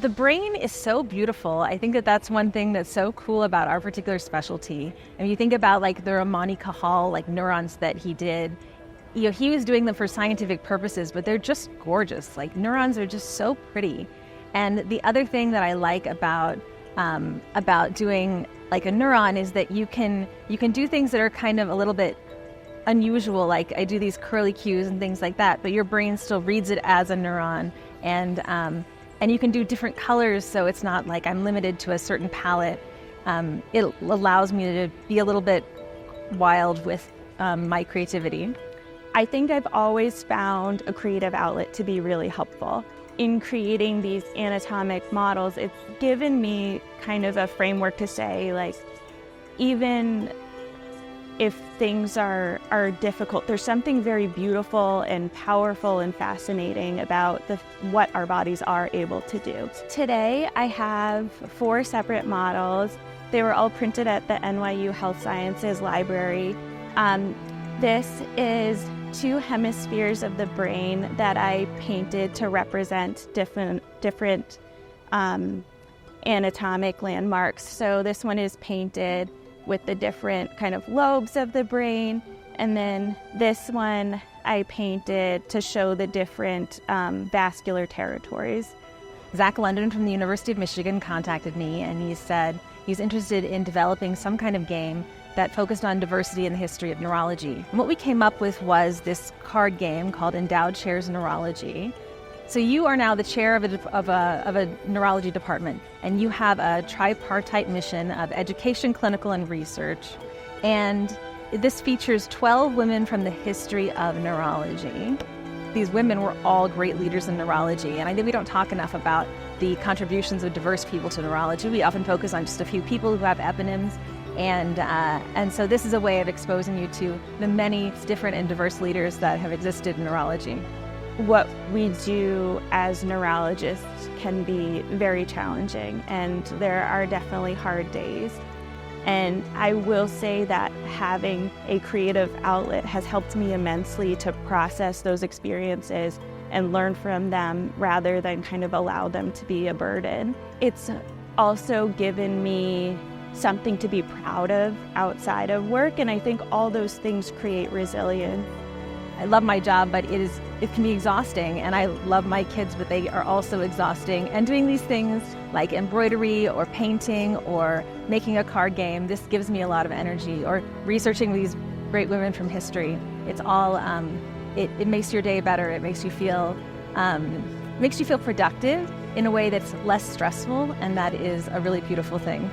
The brain is so beautiful. I think that that's one thing that's so cool about our particular specialty. And you think about like the Ramani Cajal, like neurons that he did, he was doing them for scientific purposes, but they're just gorgeous. Like neurons are just so pretty. And the other thing that I like about doing like a neuron is that you can do things that are kind of a little bit unusual. Like I do these curly cues and things like that, but your brain still reads it as a neuron. And you can do different colors, so it's not like I'm limited to a certain palette. It allows me to be a little bit wild with my creativity. I think I've always found a creative outlet to be really helpful. In creating these anatomic models, it's given me kind of a framework to say, like, even if things are difficult, there's something very beautiful and powerful and fascinating about what our bodies are able to do. Today, I have 4 separate models. They were all printed at the NYU Health Sciences Library. This is 2 hemispheres of the brain that I painted to represent different anatomic landmarks. So this one is painted with the different kind of lobes of the brain. And then this one I painted to show the different vascular territories. Zach London from the University of Michigan contacted me, and he said he's interested in developing some kind of game that focused on diversity in the history of neurology. And what we came up with was this card game called Endowed Chairs Neurology. So you are now the chair of a neurology department, and you have a tripartite mission of education, clinical, and research. And this features 12 women from the history of neurology. These women were all great leaders in neurology, and I think we don't talk enough about the contributions of diverse people to neurology. We often focus on just a few people who have eponyms, and so this is a way of exposing you to the many different and diverse leaders that have existed in neurology. What we do as neurologists can be very challenging, and there are definitely hard days. And I will say that having a creative outlet has helped me immensely to process those experiences and learn from them rather than kind of allow them to be a burden. It's also given me something to be proud of outside of work, and I think all those things create resilience. I love my job, but it can be exhausting, and I love my kids, but they are also exhausting. And doing these things like embroidery or painting or making a card game, this gives me a lot of energy. Or researching these great women from history. It's all, it makes your day better. It makes you feel productive in a way that's less stressful, and that is a really beautiful thing.